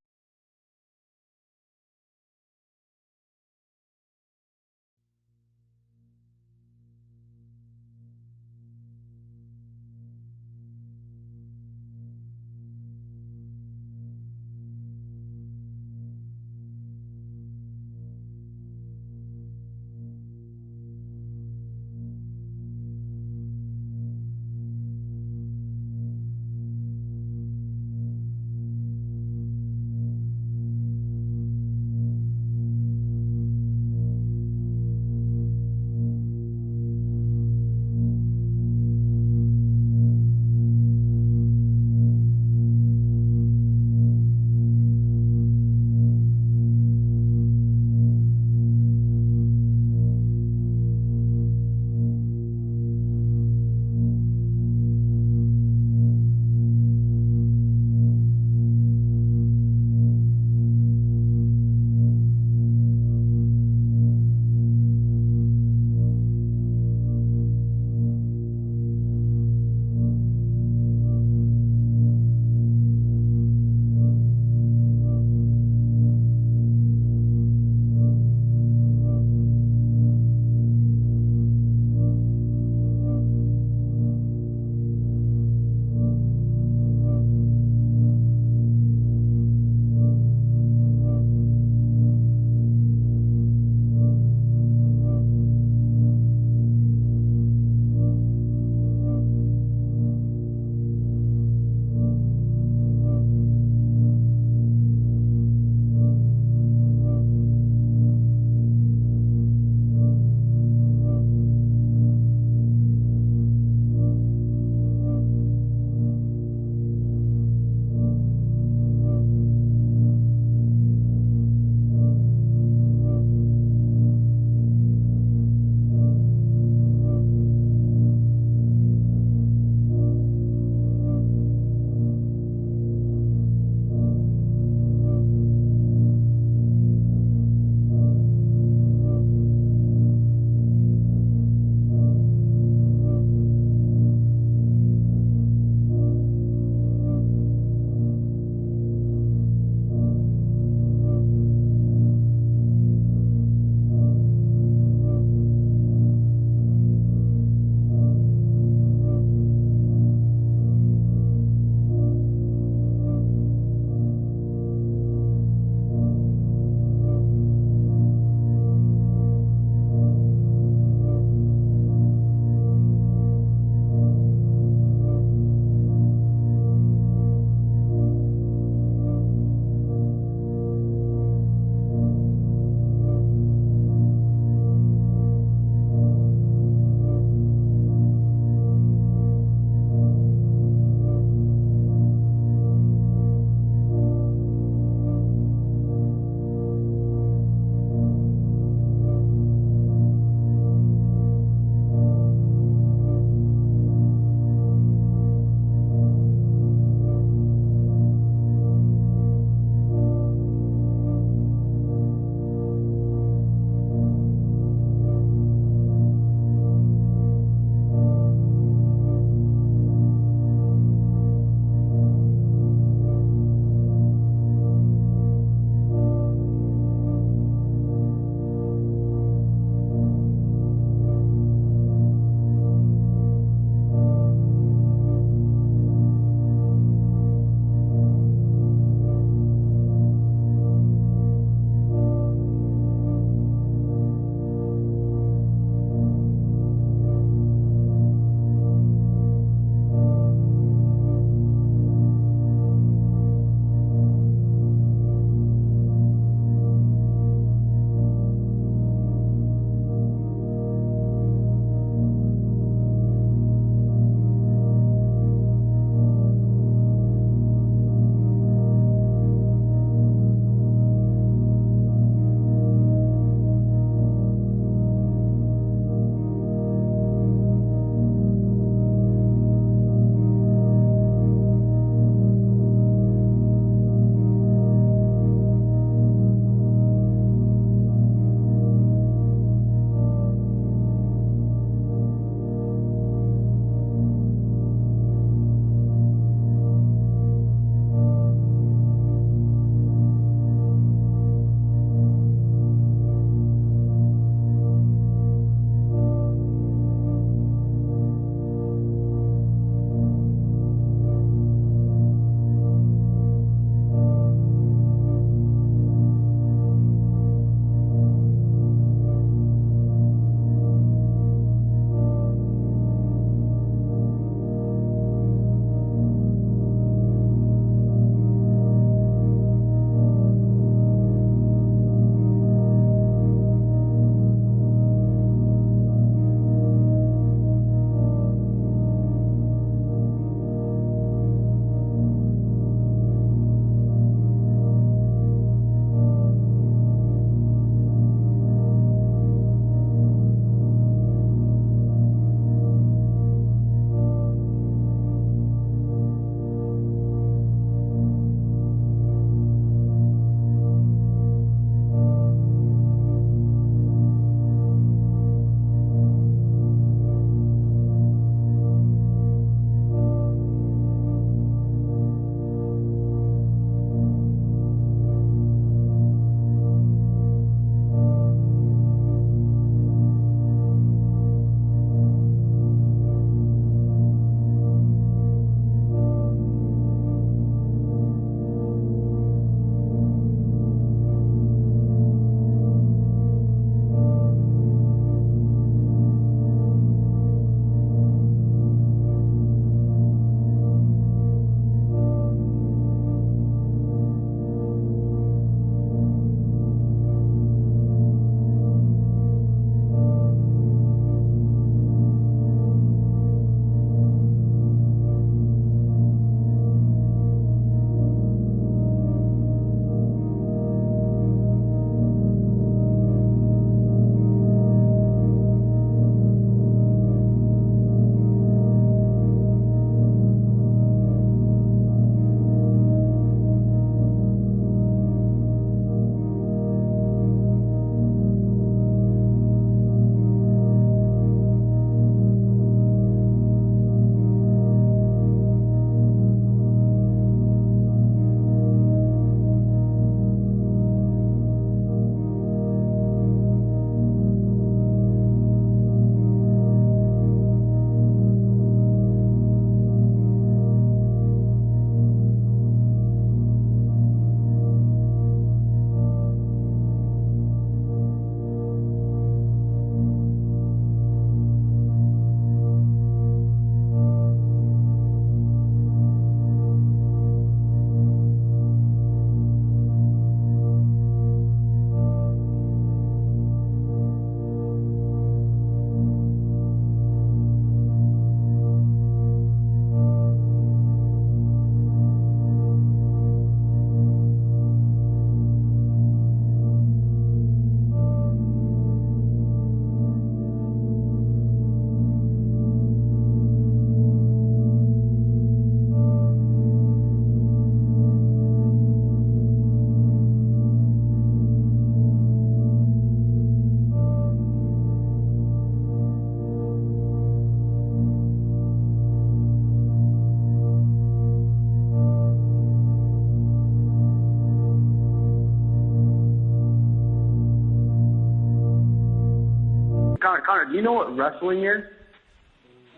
Connor, do you know what wrestling is?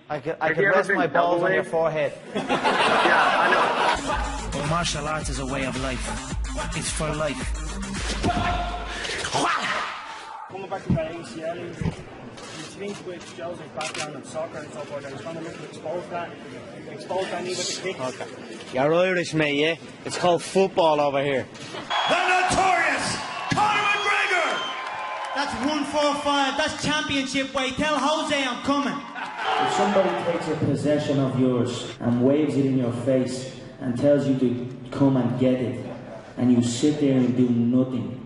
I could rest my balls on your forehead. Yeah, I know. Well, martial arts is a way of life. It's for life. Coming back to that ACL injury, you think with Jose's background in soccer and so forth, I was going to look to expose that knee with the kick. Okay. You're Irish, mate, yeah? It's called football over here. The notorious Conor McGregor! That's 145. That's championship weight. Tell Jose I'm coming. If somebody takes a possession of yours and waves it in your face and tells you to come and get it, and you sit there and do nothing,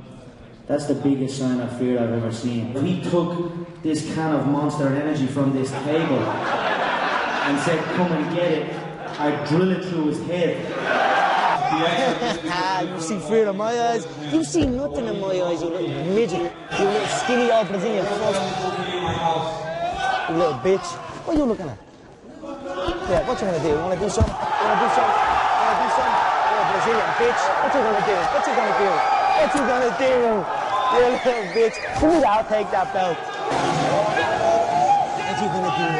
that's the biggest sign of fear I've ever seen. If he took this can of Monster Energy from this table and said, come and get it, I'd drill it through his head. You see fear in my eyes. You see nothing in my eyes, you little midget. You little skinny old Brazilian fuck. You little bitch. What are you looking at? Yeah, what you gonna do? You wanna do something? You wanna do something? You wanna do something? You Brazilian bitch. What you gonna do? What you gonna do? What you gonna do? You little bitch. Please, I'll take that belt. What you gonna do?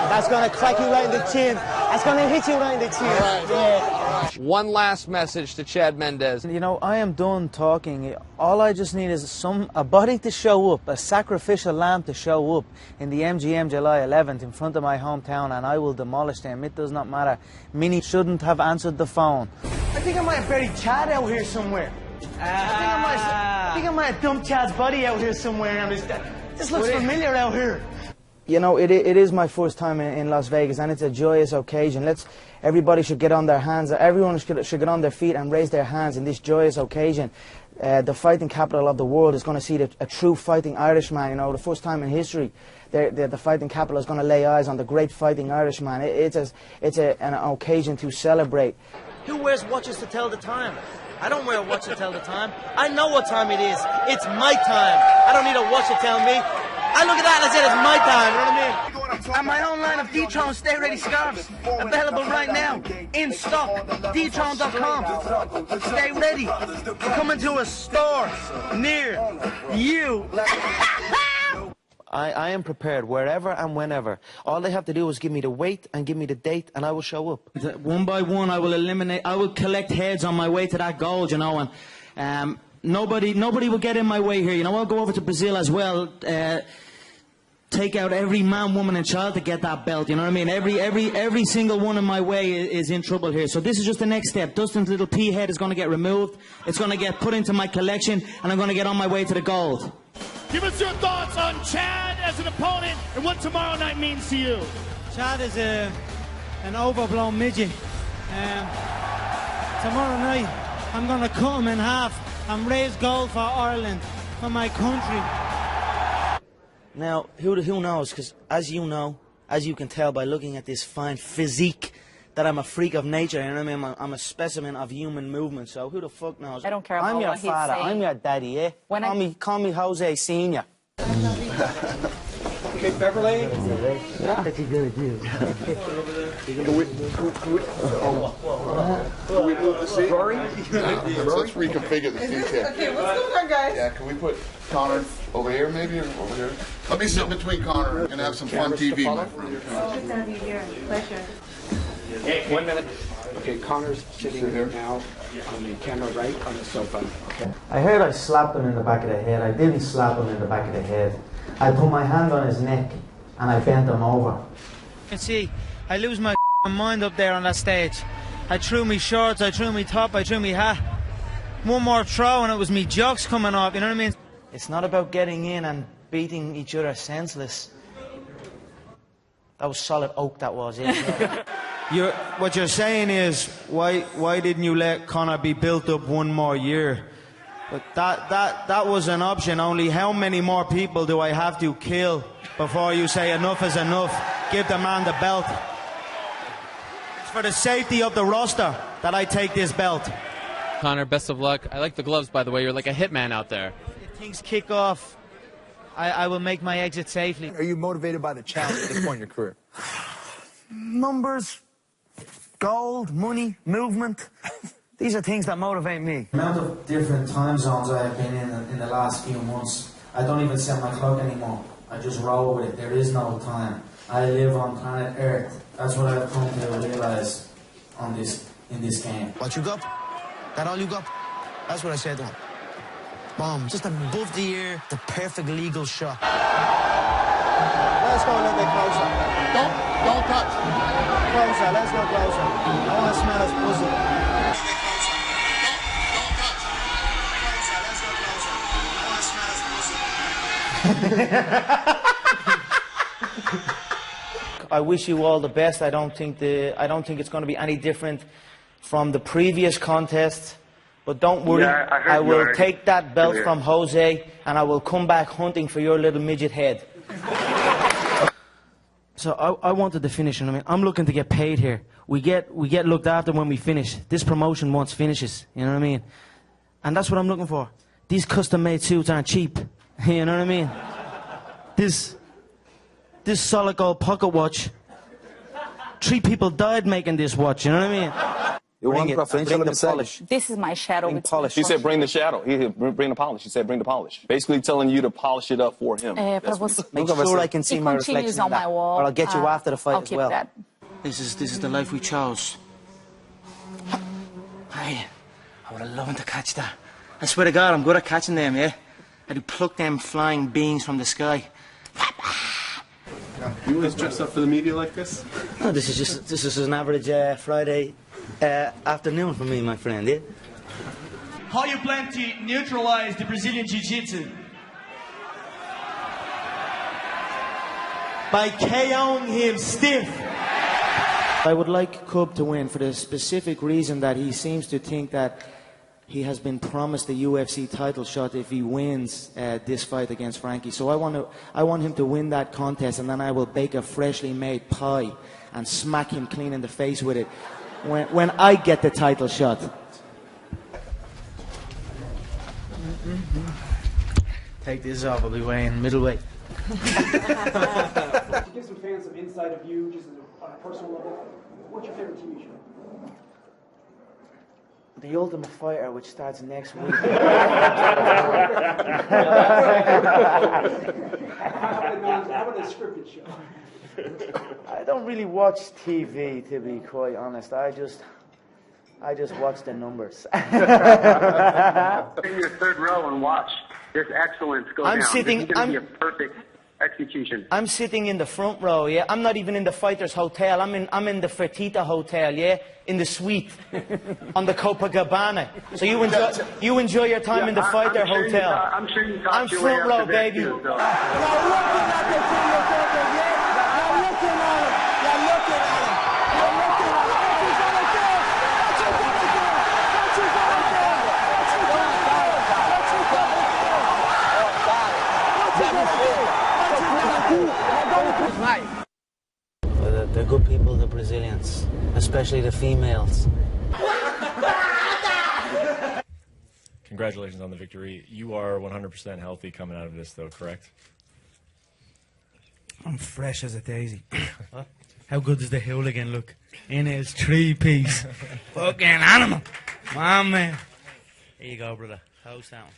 That's gonna crack you right in the chin. That's gonna hit you right in the chin. Yeah. One last message to Chad Mendes. You know, I am done talking. All I just need is a body to show up, a sacrificial lamb to show up in the MGM July 11th in front of my hometown, and I will demolish them. It does not matter. Minnie shouldn't have answered the phone. I think I might have buried Chad out here somewhere. I think I might have dumped Chad's body out here somewhere. And this looks familiar out here. You know, it is my first time in Las Vegas, and it's a joyous occasion. Everybody should get on their hands. Everyone should get on their feet and raise their hands in this joyous occasion. The fighting capital of the world is going to see a true fighting Irishman. You know, the first time in history, the fighting capital is going to lay eyes on the great fighting Irishman. It's an occasion to celebrate. Who wears watches to tell the time? I don't wear a watch to tell the time. I know what time it is. It's my time. I don't need a watch to tell me. I look at that and I said it's my time, you know what I mean? And my own line of Detron Stay Ready scarves, available right now, in stock, Detron.com. Stay ready, coming to a store near you. I am prepared wherever and whenever. All they have to do is give me the weight and give me the date, and I will show up. One by one, I will collect heads on my way to that goal, you know, and nobody will get in my way here. You know, I'll go over to Brazil as well. Take out every man, woman and child to get that belt, you know what I mean? Every single one in my way is in trouble here. So this is just the next step. Dustin's little pea head is going to get removed. It's going to get put into my collection, and I'm going to get on my way to the gold. Give us your thoughts on Chad as an opponent and what tomorrow night means to you. Chad is an overblown midget. Tomorrow night, I'm going to cut him in half and raise gold for Ireland, for my country. Now, who knows? Because as you know, as you can tell by looking at this fine physique, that I'm a freak of nature, and I mean, I'm a specimen of human movement. So who the fuck knows? I don't care about I'm your what he's father. saying. I'm your daddy. Yeah. Call me Jose Senior. Okay, Beverly. What you gonna do? Can we move the seat? Rory? Let's reconfigure the seat here. Okay, what's going on, guys? Yeah, can we put Connor over here, maybe, or over here? Let me sit between Connor and have some fun TV, my friend. Good to have you here. Pleasure. Hey, 1 minute. Okay, Connor's sitting here now on the camera right on the sofa. Okay. I heard I slapped him in the back of the head. I didn't slap him in the back of the head. I put my hand on his neck and I bent him over. You can see, I lose my mind up there on that stage. I threw me shorts, I threw me top, I threw me hat. One more throw and it was me jocks coming off, you know what I mean? It's not about getting in and beating each other senseless. That was solid oak, that was, yeah. What you're saying is, why didn't you let Conor be built up one more year? But that was an option. Only how many more people do I have to kill before you say enough is enough? Give the man the belt. It's for the safety of the roster that I take this belt. Conor, best of luck. I like the gloves, by the way. You're like a hitman out there. If things kick off, I will make my exit safely. Are you motivated by the challenge at this point in your career? Numbers, gold, money, movement. These are things that motivate me. The amount of different time zones I have been in the last few months, I don't even set my clock anymore. I just roll with it. There is no time. I live on planet Earth. That's what I've come to realize in this game. What you got? That all you got? That's what I said to him. Boom, just above the ear, the perfect legal shot. Let's go a little bit closer. Don't touch. Closer, let's go closer. I want to smell his pussy. I wish you all the best. I don't think it's going to be any different from the previous contest. But don't worry, I will take that belt from Jose and I will come back hunting for your little midget head. So I wanted to finish, and I mean, I'm looking to get paid here. We get looked after when we finish. This promotion wants finishes, you know what I mean? And that's what I'm looking for. These custom-made suits aren't cheap, you know what I mean? This solid gold pocket watch, 3 people died making this watch, you know what I mean? Bring the polish. This is my shadow. Polish. He said bring the shadow. He said bring the polish. He said bring the polish. Basically telling you to polish it up for him. Make sure I can see my reflection on my wall. Or I'll get you after the fight as well. That. This is the life we chose. Hey, I would have loved to catch that. I swear to God, I'm good at catching them, yeah? I do pluck them flying beings from the sky. You always dress up for the media like this? No, this is an average Friday afternoon for me, my friend, yeah? How you plan to neutralize the Brazilian Jiu-Jitsu? By KOing him stiff. I would like Cub to win for the specific reason that he seems to think that he has been promised a UFC title shot if he wins this fight against Frankie. So I want him to win that contest, and then I will bake a freshly made pie and smack him clean in the face with it when I get the title shot. Take this off, I'll be weighing middleweight. Give some fans some insight of you, just on a personal level. What's your favorite TV show? The Ultimate Fighter, which starts next week. How about a scripted show? I don't really watch TV, to be quite honest. I just watch the numbers. In your third row and watch this excellence go down. This is going to be a perfect execution. I'm sitting in the front row, yeah? I'm not even in the Fighters Hotel. I'm in the Fertitta Hotel, yeah? In the suite on the Copacabana. So you enjoy your time in the Fighter Hotel. I'm sure you talked your way front up row, to this baby. too, so. They're good people, the Brazilians, especially the females. Congratulations on the victory. You are 100% healthy coming out of this, though, correct? I'm fresh as a daisy. How good does the hooligan look? In his 3-piece. Fucking animal. Come on, man. Here you go, brother. Toast that one.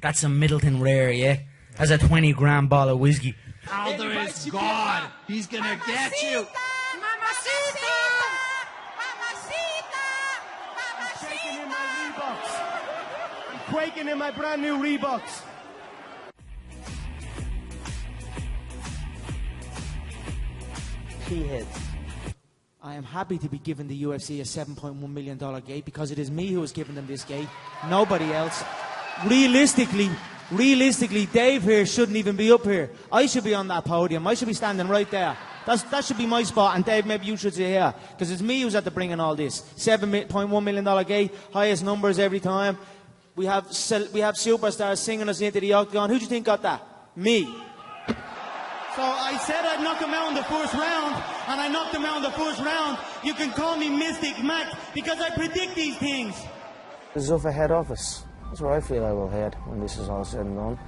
That's a Middleton Rare, yeah? That's a 20-gram bottle of whiskey. Alder is God. He's gonna get you. Mamacita! I'm quaking in my brand new Reeboks. Heads. I am happy to be giving the UFC a $7.1 million gate because it is me who has given them this gate, nobody else. Realistically, Dave here shouldn't even be up here. I should be on that podium. I should be standing right there. That should be my spot, and Dave, maybe you should sit here, because it's me who's at the bringing all this. $7.1 million gate, highest numbers every time. We have superstars singing us into the octagon. Who do you think got that? Me. So I said I'd knock him out in the first round, and I knocked him out in the first round. You can call me Mystic Mac, because I predict these things. This is off a head office. That's where I feel I will head when this is all said and done.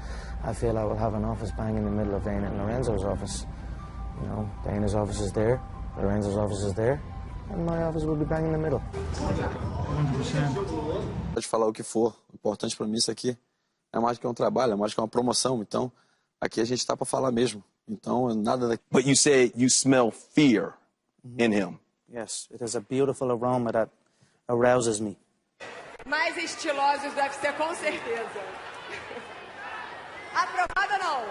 I feel I will have an office bang in the middle of Dana and Lorenzo's office. You know, Dana's office is there, Lorenzo's office is there, and my office will be bang in the middle. 100%. Pode falar o que for. O importante para mim isso aqui é mais que um trabalho, é mais que uma promoção. Então, aqui a gente está para falar mesmo. Então, nada daqui. But you said you smell fear in him. Yes, it has a beautiful aroma that arouses me. Mais estilosos deve ser, com certeza. Aprovado ou não?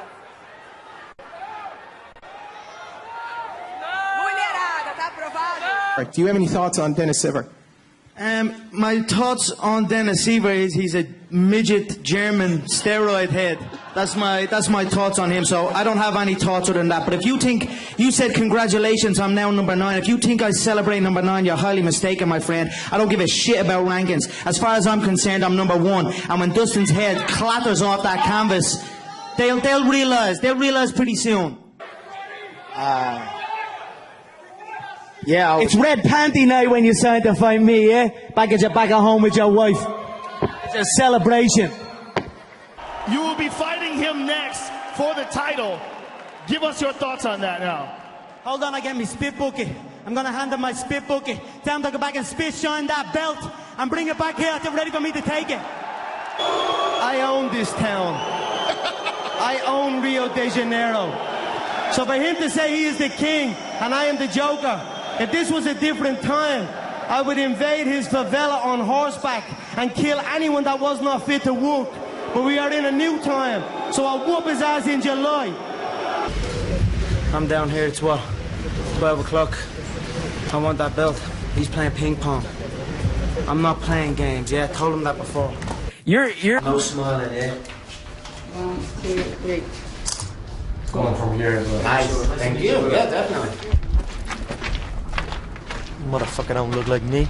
Mulherada, tá aprovado? Do you have any thoughts on Dennis Siver? My thoughts on Dennis Siver is he's a midget German steroid head. That's my thoughts on him. So I don't have any thoughts other than that. But if you think, you said congratulations, I'm now number 9. If you think I celebrate number 9, you're highly mistaken, my friend. I don't give a shit about rankings. As far as I'm concerned, I'm number 1. And when Dustin's head clatters off that canvas, they'll realize pretty soon. Yeah, it's red panty night when you sign to fight me, yeah? Back at home with your wife. It's a celebration. You will be fighting him next for the title. Give us your thoughts on that now. Hold on, I get me spit bucket. I'm gonna hand him my spit bucket. Tell him to go back and spit shine that belt and bring it back here. They're ready for me to take it. I own this town. I own Rio de Janeiro. So for him to say he is the king and I am the joker, if this was a different time, I would invade his favela on horseback and kill anyone that was not fit to walk. But we are in a new time, so I'll whoop his ass in July. I'm down here at 12 o'clock. I want that belt. He's playing ping pong. I'm not playing games, yeah? I told him that before. You're no smiling, yeah? 1, 2, 3. Going from here as well. Nice. Thank you. Yeah, definitely. Motherfucker don't look like me.